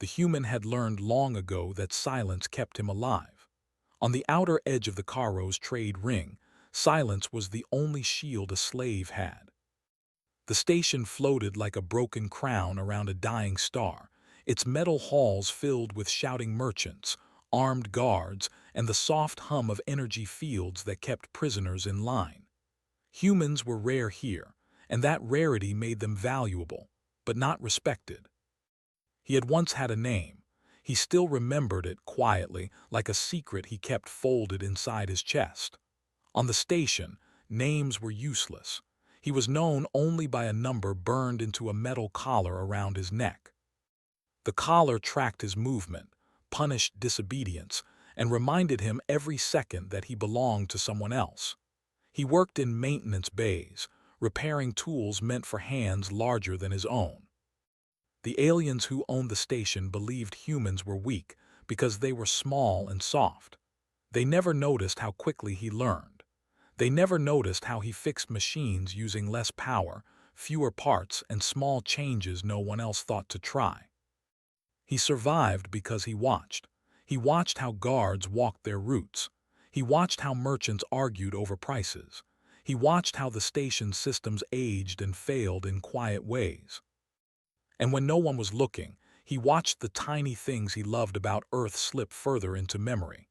The human had learned long ago that silence kept him alive. On the outer edge of the Caro's trade ring, silence was the only shield a slave had. The station floated like a broken crown around a dying star, its metal halls filled with shouting merchants, armed guards, and the soft hum of energy fields that kept prisoners in line. Humans were rare here, and that rarity made them valuable, but not respected. He had once had a name. He still remembered it quietly, like a secret he kept folded inside his chest. On the station, names were useless. He was known only by a number burned into a metal collar around his neck. The collar tracked his movement, punished disobedience, and reminded him every second that he belonged to someone else. He worked in maintenance bays, repairing tools meant for hands larger than his own. The aliens who owned the station believed humans were weak because they were small and soft. They never noticed how quickly he learned. They never noticed how he fixed machines using less power, fewer parts, and small changes no one else thought to try. He survived because he watched. He watched how guards walked their routes. He watched how merchants argued over prices. He watched how the station's systems aged and failed in quiet ways. And when no one was looking, he watched the tiny things he loved about Earth slip further into memory.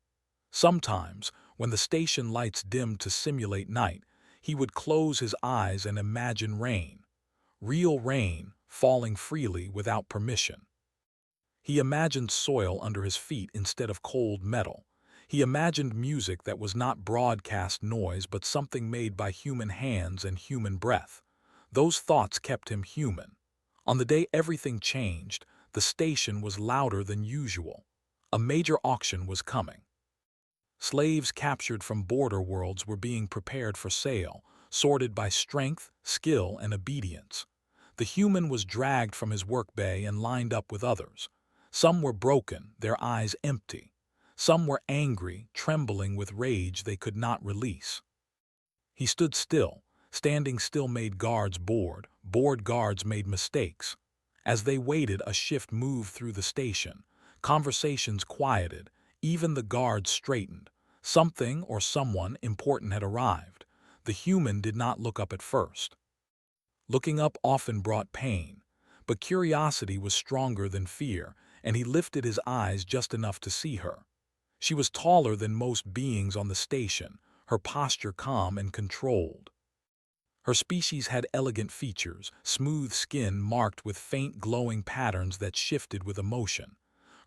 Sometimes, when the station lights dimmed to simulate night, he would close his eyes and imagine rain. Real rain, falling freely without permission. He imagined soil under his feet instead of cold metal. He imagined music that was not broadcast noise but something made by human hands and human breath. Those thoughts kept him human. On the day everything changed, the station was louder than usual. A major auction was coming. Slaves captured from border worlds were being prepared for sale, sorted by strength, skill, and obedience. The human was dragged from his work bay and lined up with others. Some were broken, their eyes empty. Some were angry, trembling with rage they could not release. He stood still. Standing still made guards bored. Bored guards made mistakes. As they waited, a shift moved through the station. Conversations quieted. Even the guards straightened. Something or someone important had arrived. The human did not look up at first. Looking up often brought pain, but curiosity was stronger than fear, and he lifted his eyes just enough to see her. She was taller than most beings on the station, her posture calm and controlled. Her species had elegant features, smooth skin marked with faint glowing patterns that shifted with emotion.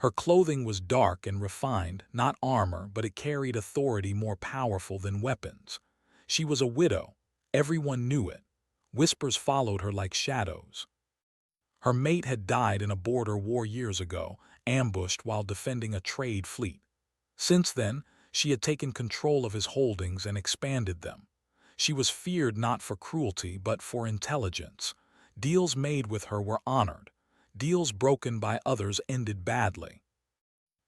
Her clothing was dark and refined, not armor, but it carried authority more powerful than weapons. She was a widow. Everyone knew it. Whispers followed her like shadows. Her mate had died in a border war years ago, ambushed while defending a trade fleet. Since then, she had taken control of his holdings and expanded them. She was feared not for cruelty but for intelligence. Deals made with her were honored. Deals broken by others ended badly.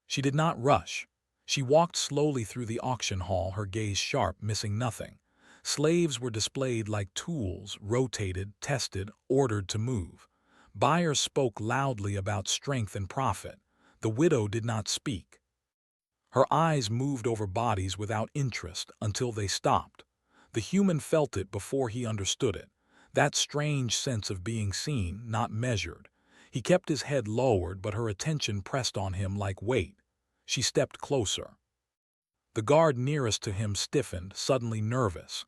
She did not rush. She walked slowly through the auction hall, her gaze sharp, missing nothing. Slaves were displayed like tools, rotated, tested, ordered to move. Buyers spoke loudly about strength and profit. The widow did not speak. Her eyes moved over bodies without interest until they stopped. The human felt it before he understood it. That strange sense of being seen, not measured. He kept his head lowered, but her attention pressed on him like weight. She stepped closer. The guard nearest to him stiffened, suddenly nervous.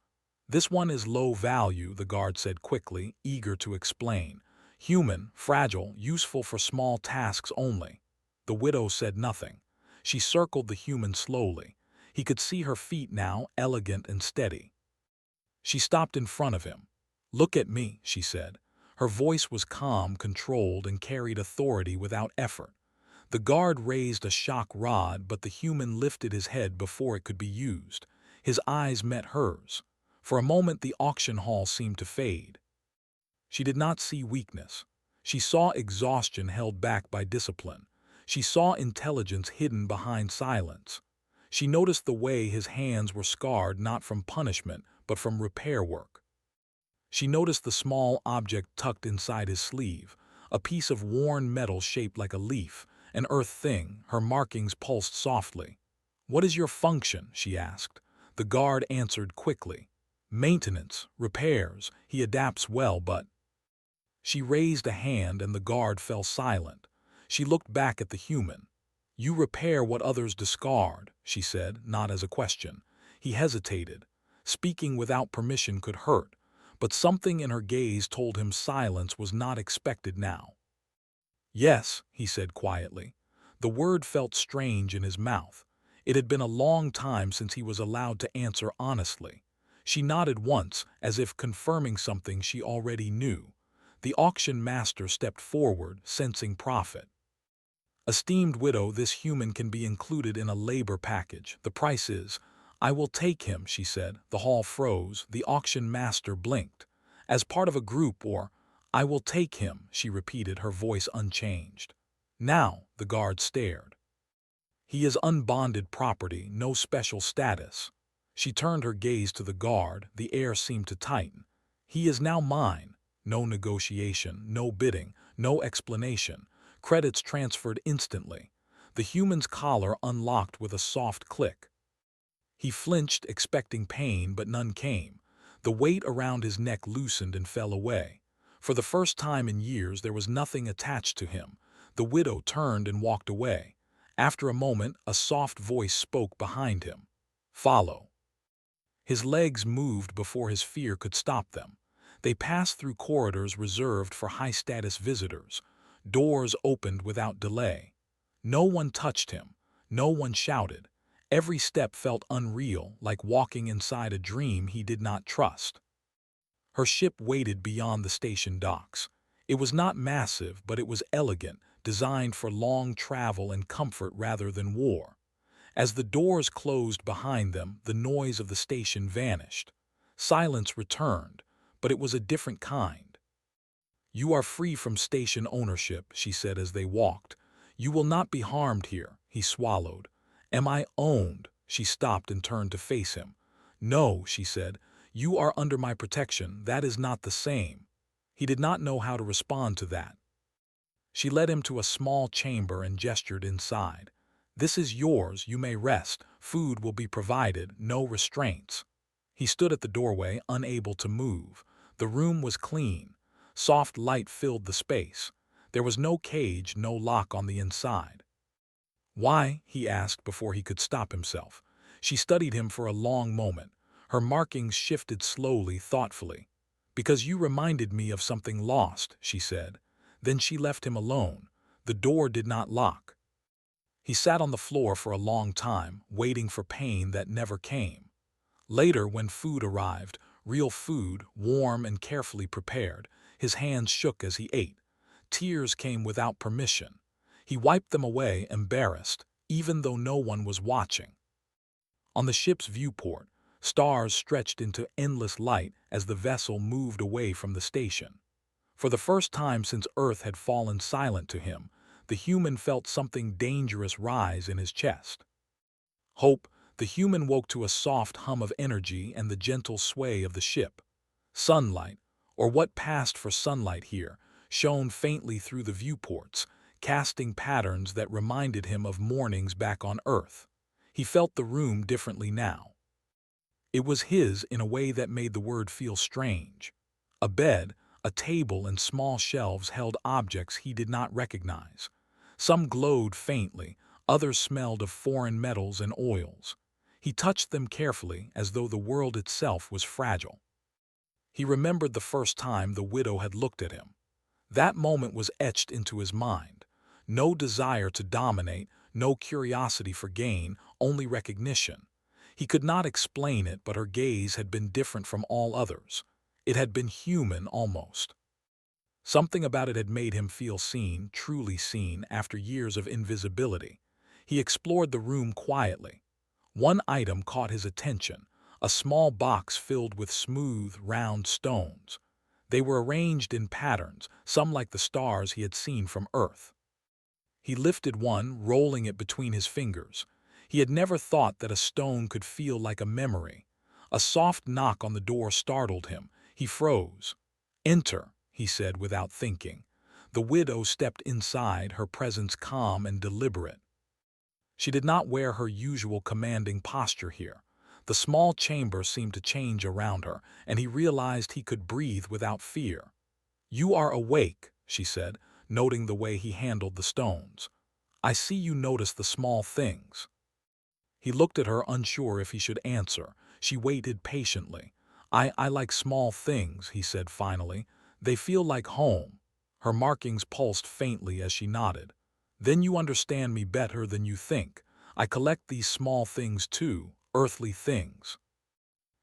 "This one is low value," the guard said quickly, eager to explain. "Human, fragile, useful for small tasks only." The widow said nothing. She circled the human slowly. He could see her feet now, elegant and steady. She stopped in front of him. "Look at me," she said. Her voice was calm, controlled, and carried authority without effort. The guard raised a shock rod, but the human lifted his head before it could be used. His eyes met hers. For a moment the auction hall seemed to fade. She did not see weakness. She saw exhaustion held back by discipline. She saw intelligence hidden behind silence. She noticed the way his hands were scarred not from punishment, but from repair work. She noticed the small object tucked inside his sleeve, a piece of worn metal shaped like a leaf, An Earth thing, her markings pulsed softly. "What is your function?" she asked. The guard answered quickly. "Maintenance, repairs, he adapts well, but—" She raised a hand and the guard fell silent. She looked back at the human. "You repair what others discard," she said, not as a question. He hesitated. Speaking without permission could hurt, but something in her gaze told him silence was not expected now. "Yes," he said quietly. The word felt strange in his mouth. It had been a long time since he was allowed to answer honestly. She nodded once, as if confirming something she already knew. The auction master stepped forward, sensing profit. "Esteemed widow, this human can be included in a labor package. The price is—" "I will take him," she said. The hall froze. The auction master blinked. "As part of a group, or—" "I will take him," she repeated, her voice unchanged. "Now," the guard stared. "He is unbonded property, no special status." She turned her gaze to the guard. The air seemed to tighten. "He is now mine." No negotiation, no bidding, no explanation. Credits transferred instantly. The human's collar unlocked with a soft click. He flinched, expecting pain, but none came. The weight around his neck loosened and fell away. For the first time in years, there was nothing attached to him. The widow turned and walked away. After a moment, a soft voice spoke behind him. "Follow." His legs moved before his fear could stop them. They passed through corridors reserved for high-status visitors. Doors opened without delay. No one touched him. No one shouted. Every step felt unreal, like walking inside a dream he did not trust. Her ship waited beyond the station docks. It was not massive, but it was elegant, designed for long travel and comfort rather than war. As the doors closed behind them, the noise of the station vanished. Silence returned, but it was a different kind. "You are free from station ownership," she said as they walked. "You will not be harmed here." He swallowed. "Am I owned?" She stopped and turned to face him. "No," she said. "You are under my protection. That is not the same." He did not know how to respond to that. She led him to a small chamber and gestured inside. "This is yours. You may rest. Food will be provided. No restraints." He stood at the doorway, unable to move. The room was clean. Soft light filled the space. There was no cage, no lock on the inside. "Why?" he asked before he could stop himself. She studied him for a long moment. Her markings shifted slowly, thoughtfully. "Because you reminded me of something lost," she said. Then she left him alone. The door did not lock. He sat on the floor for a long time, waiting for pain that never came. Later, when food arrived, real food, warm and carefully prepared, his hands shook as he ate. Tears came without permission. He wiped them away, embarrassed, even though no one was watching. On the ship's viewport, stars stretched into endless light as the vessel moved away from the station. For the first time since Earth had fallen silent to him, the human felt something dangerous rise in his chest. Hope. The human woke to a soft hum of energy and the gentle sway of the ship. Sunlight, or what passed for sunlight here, shone faintly through the viewports, casting patterns that reminded him of mornings back on Earth. He felt the room differently now. It was his in a way that made the word feel strange. A bed, a table, and small shelves held objects he did not recognize. Some glowed faintly, others smelled of foreign metals and oils. He touched them carefully, as though the world itself was fragile. He remembered the first time the widow had looked at him. That moment was etched into his mind. No desire to dominate, no curiosity for gain, only recognition. He could not explain it, but her gaze had been different from all others. It had been human, almost. Something about it had made him feel seen, truly seen, after years of invisibility. He explored the room quietly. One item caught his attention, a small box filled with smooth, round stones. They were arranged in patterns, some like the stars he had seen from Earth. He lifted one, rolling it between his fingers. He had never thought that a stone could feel like a memory. A soft knock on the door startled him. He froze. "Enter," he said without thinking. The widow stepped inside, her presence calm and deliberate. She did not wear her usual commanding posture here. The small chamber seemed to change around her, and he realized he could breathe without fear. "You are awake," she said, noting the way he handled the stones. "I see you notice the small things." He looked at her, unsure if he should answer. She waited patiently. I like small things," he said finally. "They feel like home." Her markings pulsed faintly as she nodded. "Then you understand me better than you think. I collect these small things too, earthly things."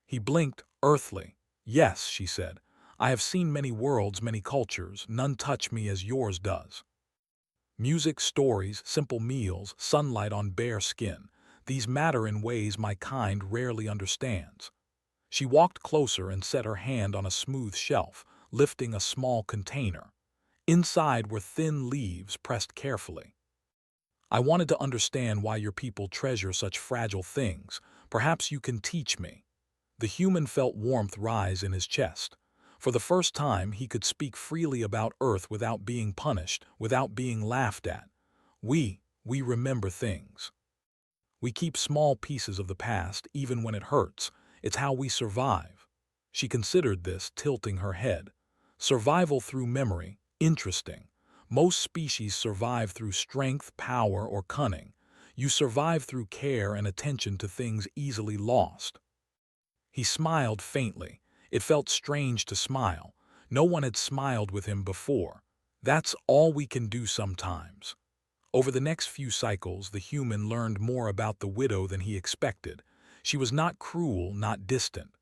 He blinked. "Earthly? Yes," she said. "I have seen many worlds, many cultures. None touch me as yours does. Music, stories, simple meals, sunlight on bare skin. These matter in ways my kind rarely understands." She walked closer and set her hand on a smooth shelf, lifting a small container. Inside were thin leaves pressed carefully. "I wanted to understand why your people treasure such fragile things. Perhaps you can teach me." The human felt warmth rise in his chest. For the first time, he could speak freely about Earth without being punished, without being laughed at. We remember things. We keep small pieces of the past, even when it hurts. It's how we survive." She considered this, tilting her head. "Survival through memory. Interesting. Most species survive through strength, power, or cunning. You survive through care and attention to things easily lost." He smiled faintly. It felt strange to smile. No one had smiled with him before. "That's all we can do sometimes." Over the next few cycles, the human learned more about the widow than he expected. She was not cruel, not distant.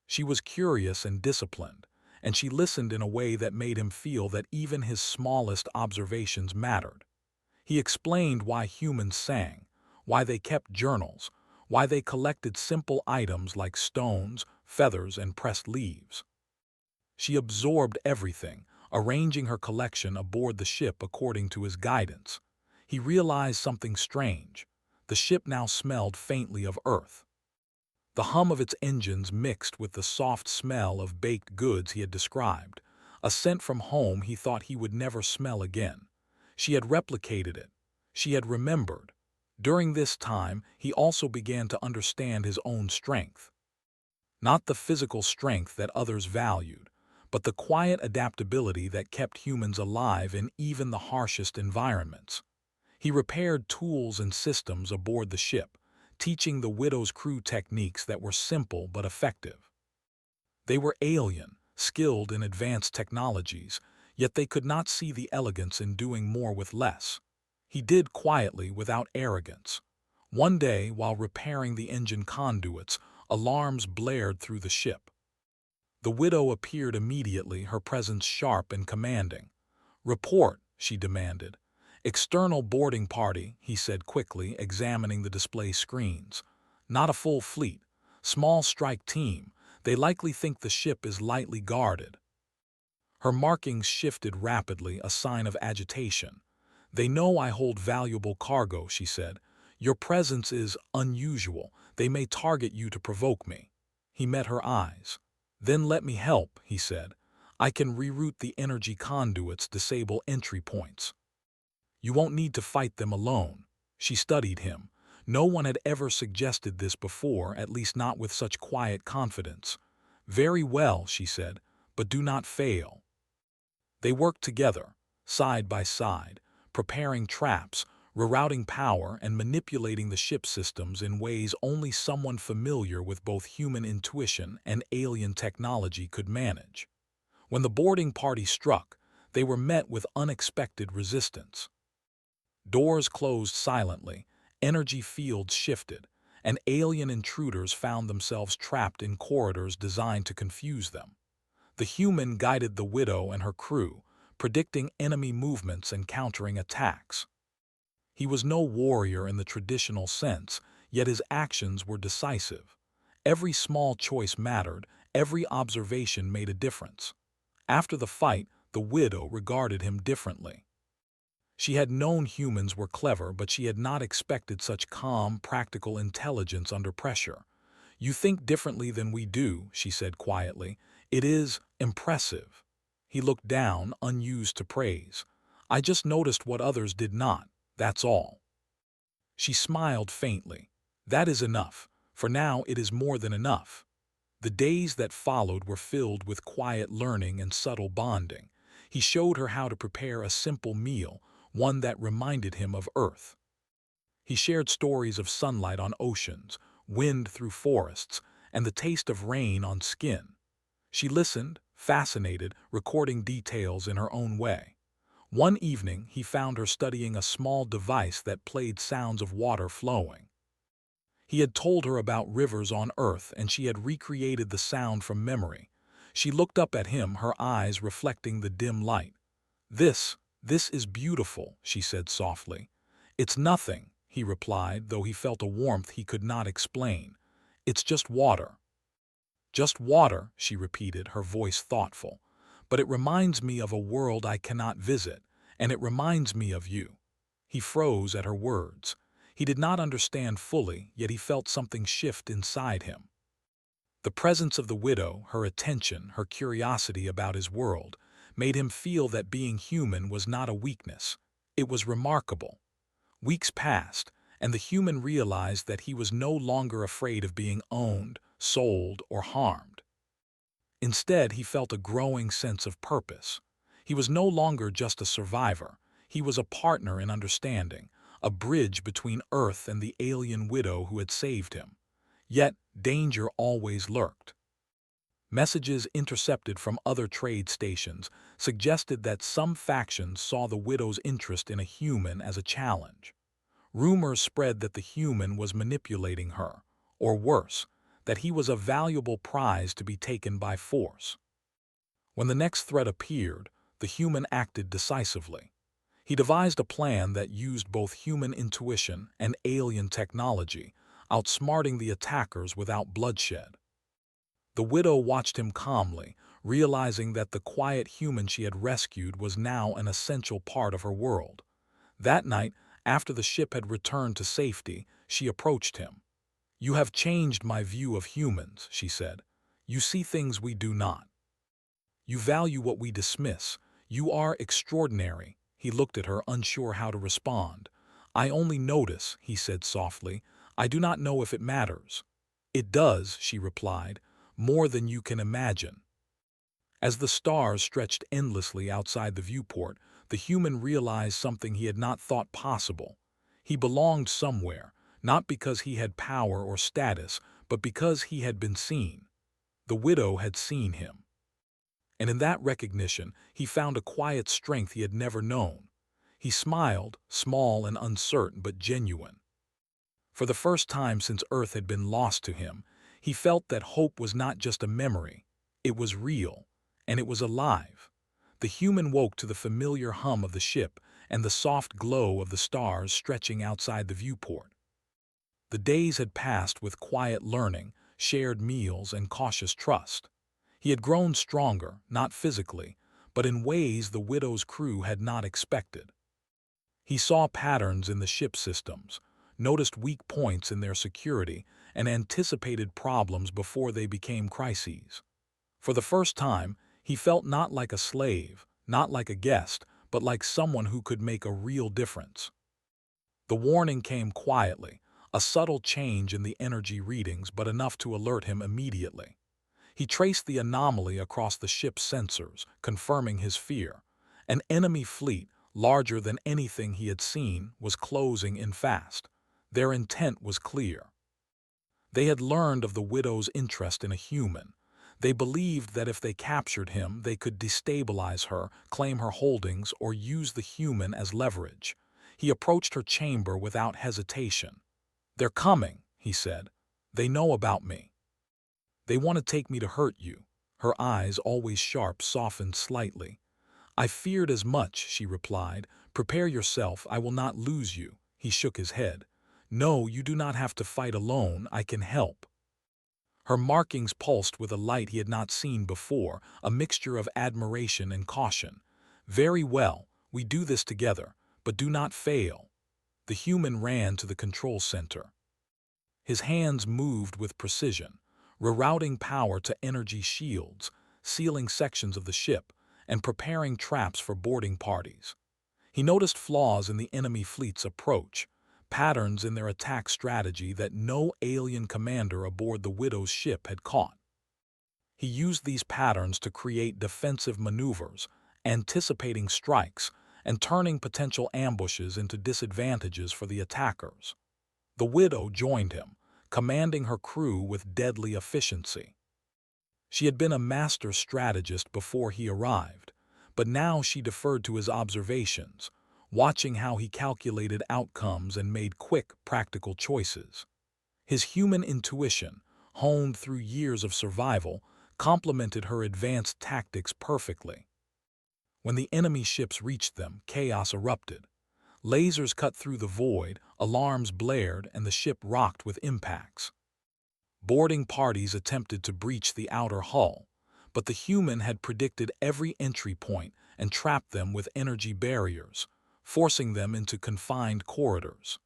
She was curious and disciplined, and she listened in a way that made him feel that even his smallest observations mattered. He explained why humans sang, why they kept journals, why they collected simple items like stones, feathers, and pressed leaves. She absorbed everything, arranging her collection aboard the ship according to his guidance. He realized something strange. The ship now smelled faintly of Earth. The hum of its engines mixed with the soft smell of baked goods he had described, a scent from home he thought he would never smell again. She had replicated it. She had remembered. During this time, he also began to understand his own strength. Not the physical strength that others valued, but the quiet adaptability that kept humans alive in even the harshest environments. He repaired tools and systems aboard the ship, teaching the widow's crew techniques that were simple but effective. They were alien, skilled in advanced technologies, yet they could not see the elegance in doing more with less. He did quietly, without arrogance. One day, while repairing the engine conduits, alarms blared through the ship. The widow appeared immediately, her presence sharp and commanding. "Report," she demanded. "External boarding party," he said quickly, examining the display screens. "Not a full fleet. Small strike team. They likely think the ship is lightly guarded." Her markings shifted rapidly, a sign of agitation. "They know I hold valuable cargo," she said. "Your presence is unusual. They may target you to provoke me." He met her eyes. "Then let me help," he said. "I can reroute the energy conduits, disable entry points." "You won't need to fight them alone." She studied him. No one had ever suggested this before, at least not with such quiet confidence. "Very well," she said, "but do not fail." They worked together, side by side, preparing traps, rerouting power, and manipulating the ship systems in ways only someone familiar with both human intuition and alien technology could manage. When the boarding party struck, they were met with unexpected resistance. Doors closed silently, energy fields shifted, and alien intruders found themselves trapped in corridors designed to confuse them. The human guided the widow and her crew, predicting enemy movements and countering attacks. He was no warrior in the traditional sense, yet his actions were decisive. Every small choice mattered, every observation made a difference. After the fight, the widow regarded him differently. She had known humans were clever, but she had not expected such calm, practical intelligence under pressure. "You think differently than we do," she said quietly. "It is impressive." He looked down, unused to praise. "I just noticed what others did not, that's all." She smiled faintly. "That is enough. For now it is more than enough." The days that followed were filled with quiet learning and subtle bonding. He showed her how to prepare a simple meal, one that reminded him of Earth. He shared stories of sunlight on oceans, wind through forests, and the taste of rain on skin. She listened, fascinated, recording details in her own way. One evening, he found her studying a small device that played sounds of water flowing. He had told her about rivers on Earth, and she had recreated the sound from memory. She looked up at him, her eyes reflecting the dim light. This is beautiful," she said softly. "It's nothing," he replied, though he felt a warmth he could not explain. "It's just water." "Just water," she repeated, her voice thoughtful. "But it reminds me of a world I cannot visit, and it reminds me of you." He froze at her words. He did not understand fully, yet he felt something shift inside him. The presence of the widow, her attention, her curiosity about his world, made him feel that being human was not a weakness. It was remarkable. Weeks passed, and the human realized that he was no longer afraid of being owned, sold, or harmed. Instead, he felt a growing sense of purpose. He was no longer just a survivor. He was a partner in understanding, a bridge between Earth and the alien widow who had saved him. Yet, danger always lurked. Messages intercepted from other trade stations suggested that some factions saw the widow's interest in a human as a challenge. Rumors spread that the human was manipulating her, or worse, that he was a valuable prize to be taken by force. When the next threat appeared, the human acted decisively. He devised a plan that used both human intuition and alien technology, outsmarting the attackers without bloodshed. The widow watched him calmly, realizing that the quiet human she had rescued was now an essential part of her world. That night, after the ship had returned to safety, she approached him. "You have changed my view of humans," she said. "You see things we do not. You value what we dismiss. You are extraordinary." He looked at her, unsure how to respond. "I only notice," he said softly. "I do not know if it matters." "It does," she replied, "more than you can imagine." As the stars stretched endlessly outside the viewport, the human realized something he had not thought possible. He belonged somewhere, not because he had power or status, but because he had been seen. The widow had seen him. And in that recognition, he found a quiet strength he had never known. He smiled, small and uncertain but genuine. For the first time since Earth had been lost to him, he felt that hope was not just a memory. It was real, and it was alive. The human woke to the familiar hum of the ship and the soft glow of the stars stretching outside the viewport. The days had passed with quiet learning, shared meals, and cautious trust. He had grown stronger, not physically, but in ways the widow's crew had not expected. He saw patterns in the ship systems, noticed weak points in their security, and anticipated problems before they became crises. For the first time, he felt not like a slave, not like a guest, but like someone who could make a real difference. The warning came quietly, a subtle change in the energy readings, but enough to alert him immediately. He traced the anomaly across the ship's sensors, confirming his fear. An enemy fleet, larger than anything he had seen, was closing in fast. Their intent was clear. They had learned of the widow's interest in a human. They believed that if they captured him, they could destabilize her, claim her holdings, or use the human as leverage. He approached her chamber without hesitation. "They're coming," he said. "They know about me. They want to take me to hurt you." Her eyes, always sharp, softened slightly. "I feared as much," she replied. "Prepare yourself, I will not lose you." He shook his head. "No, you do not have to fight alone. I can help." Her markings pulsed with a light he had not seen before, a mixture of admiration and caution. "Very well, we do this together, but do not fail." The human ran to the control center. His hands moved with precision, rerouting power to energy shields, sealing sections of the ship, and preparing traps for boarding parties. He noticed flaws in the enemy fleet's approach, patterns in their attack strategy that no alien commander aboard the Widow's ship had caught. He used these patterns to create defensive maneuvers, anticipating strikes, and turning potential ambushes into disadvantages for the attackers. The Widow joined him, commanding her crew with deadly efficiency. She had been a master strategist before he arrived, but now she deferred to his observations, watching how he calculated outcomes and made quick, practical choices. His human intuition, honed through years of survival, complemented her advanced tactics perfectly. When the enemy ships reached them, chaos erupted. Lasers cut through the void, alarms blared, and the ship rocked with impacts. Boarding parties attempted to breach the outer hull, but the human had predicted every entry point and trapped them with energy barriers, forcing them into confined corridors.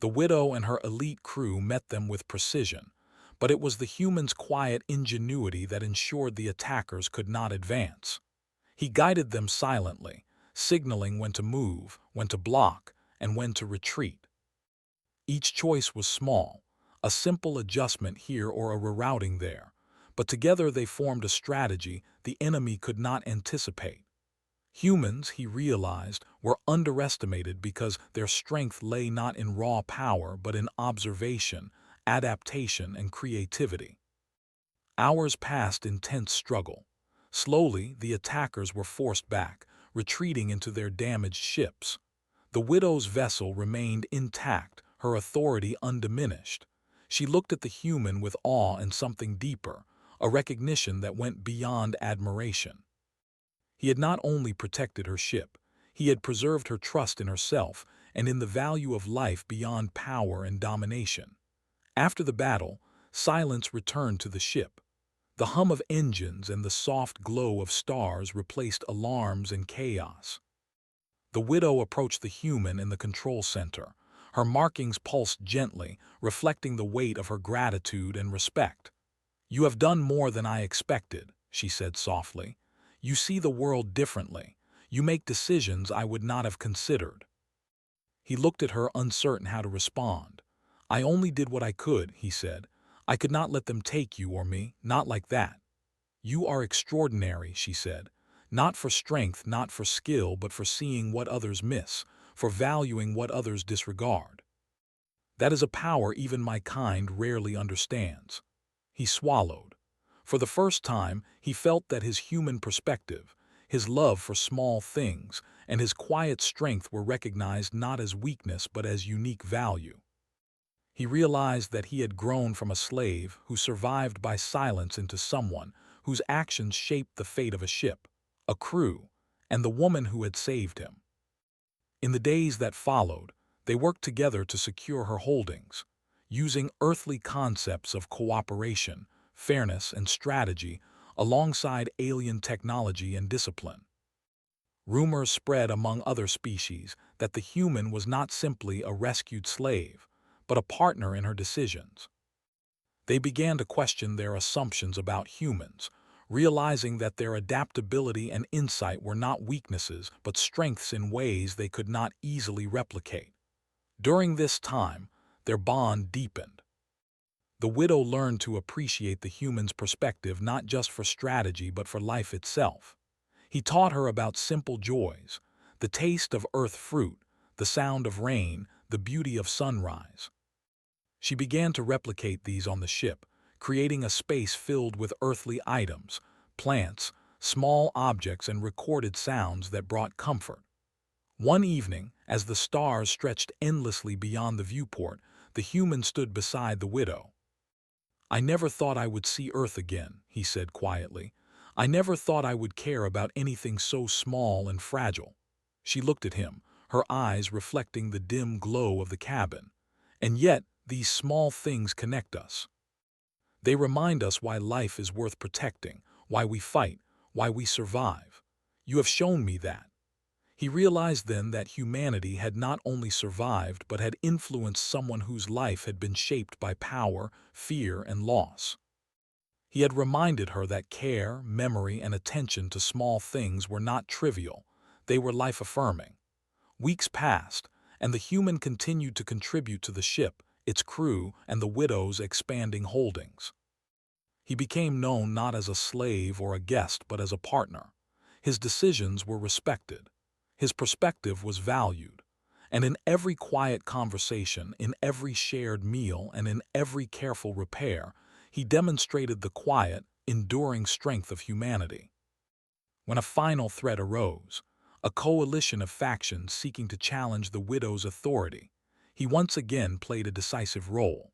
The Widow and her elite crew met them with precision, but it was the human's quiet ingenuity that ensured the attackers could not advance. He guided them silently, signaling when to move, when to block, and when to retreat. Each choice was small, a simple adjustment here or a rerouting there, but together they formed a strategy the enemy could not anticipate. Humans, he realized, were underestimated because their strength lay not in raw power but in observation, adaptation, and creativity. Hours passed in tense struggle. Slowly, the attackers were forced back, retreating into their damaged ships. The Widow's vessel remained intact, her authority undiminished. She looked at the human with awe and something deeper, a recognition that went beyond admiration. He had not only protected her ship, he had preserved her trust in herself and in the value of life beyond power and domination. After the battle, silence returned to the ship. The hum of engines and the soft glow of stars replaced alarms and chaos. The Widow approached the human in the control center. Her markings pulsed gently, reflecting the weight of her gratitude and respect. "You have done more than I expected," she said softly. "You see the world differently. You make decisions I would not have considered." He looked at her, uncertain how to respond. "I only did what I could," he said. "I could not let them take you or me, not like that." "You are extraordinary," she said. "Not for strength, not for skill, but for seeing what others miss, for valuing what others disregard. That is a power even my kind rarely understands." He swallowed. For the first time, he felt that his human perspective, his love for small things, and his quiet strength were recognized not as weakness but as unique value. He realized that he had grown from a slave who survived by silence into someone whose actions shaped the fate of a ship, a crew, and the woman who had saved him. In the days that followed, they worked together to secure her holdings, using earthly concepts of cooperation, fairness, and strategy alongside alien technology and discipline. Rumors spread among other species that the human was not simply a rescued slave, but a partner in her decisions. They began to question their assumptions about humans, realizing that their adaptability and insight were not weaknesses but strengths in ways they could not easily replicate. During this time, their bond deepened. The Widow learned to appreciate the human's perspective not just for strategy but for life itself. He taught her about simple joys, the taste of earth fruit, the sound of rain, the beauty of sunrise. She began to replicate these on the ship, creating a space filled with earthly items, plants, small objects, and recorded sounds that brought comfort. One evening, as the stars stretched endlessly beyond the viewport, the human stood beside the Widow. "I never thought I would see Earth again," he said quietly. "I never thought I would care about anything so small and fragile." She looked at him, her eyes reflecting the dim glow of the cabin. "And yet, these small things connect us. They remind us why life is worth protecting, why we fight, why we survive. You have shown me that." He realized then that humanity had not only survived but had influenced someone whose life had been shaped by power, fear, and loss. He had reminded her that care, memory, and attention to small things were not trivial. They were life-affirming. Weeks passed, and the human continued to contribute to the ship, its crew, and the widow's expanding holdings. He became known not as a slave or a guest, but as a partner. His decisions were respected. His perspective was valued. And in every quiet conversation, in every shared meal, and in every careful repair, he demonstrated the quiet, enduring strength of humanity. When a final threat arose, a coalition of factions seeking to challenge the widow's authority, he once again played a decisive role.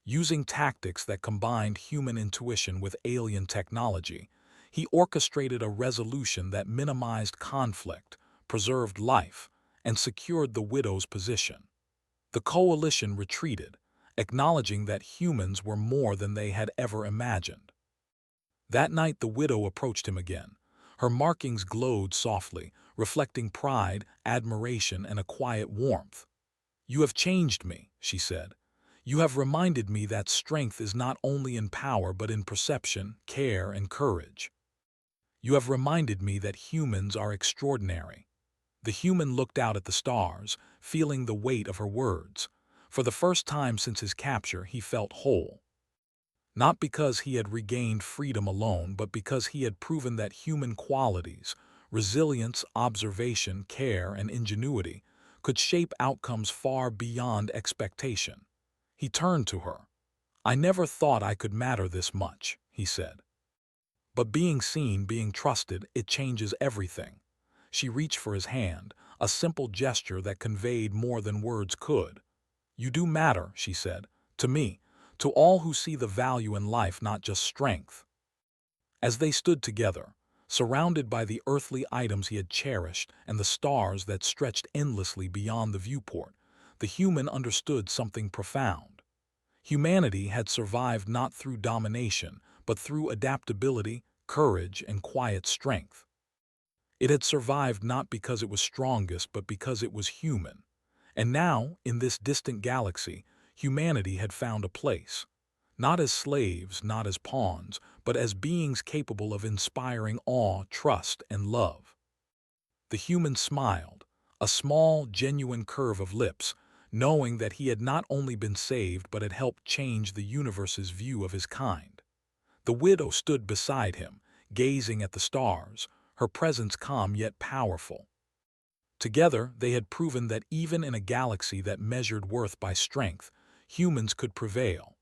Using tactics that combined human intuition with alien technology, he orchestrated a resolution that minimized conflict, preserved life, and secured the widow's position. The coalition retreated, acknowledging that humans were more than they had ever imagined. That night the widow approached him again. Her markings glowed softly, reflecting pride, admiration, and a quiet warmth. "You have changed me," she said. "You have reminded me that strength is not only in power but in perception, care, and courage. You have reminded me that humans are extraordinary." The human looked out at the stars, feeling the weight of her words. For the first time since his capture, he felt whole. Not because he had regained freedom alone, but because he had proven that human qualities, resilience, observation, care, and ingenuity, could shape outcomes far beyond expectation. He turned to her. "I never thought I could matter this much," he said. "But being seen, being trusted, it changes everything." She reached for his hand, a simple gesture that conveyed more than words could. "You do matter," she said, "to me, to all who see the value in life, not just strength." As they stood together, surrounded by the earthly items he had cherished and the stars that stretched endlessly beyond the viewport, the human understood something profound. Humanity had survived not through domination, but through adaptability, courage, and quiet strength. It had survived not because it was strongest, but because it was human. And now, in this distant galaxy, humanity had found a place. Not as slaves, not as pawns, but as beings capable of inspiring awe, trust, and love. The human smiled, a small, genuine curve of lips, knowing that he had not only been saved but had helped change the universe's view of his kind. The widow stood beside him, gazing at the stars, her presence calm yet powerful. Together, they had proven that even in a galaxy that measured worth by strength, humans could prevail.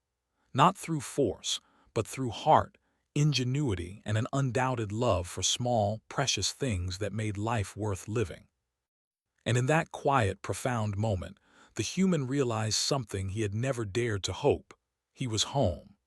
Not through force, but through heart, ingenuity, and an undoubted love for small, precious things that made life worth living. And in that quiet, profound moment, the human realized something he had never dared to hope. He was home.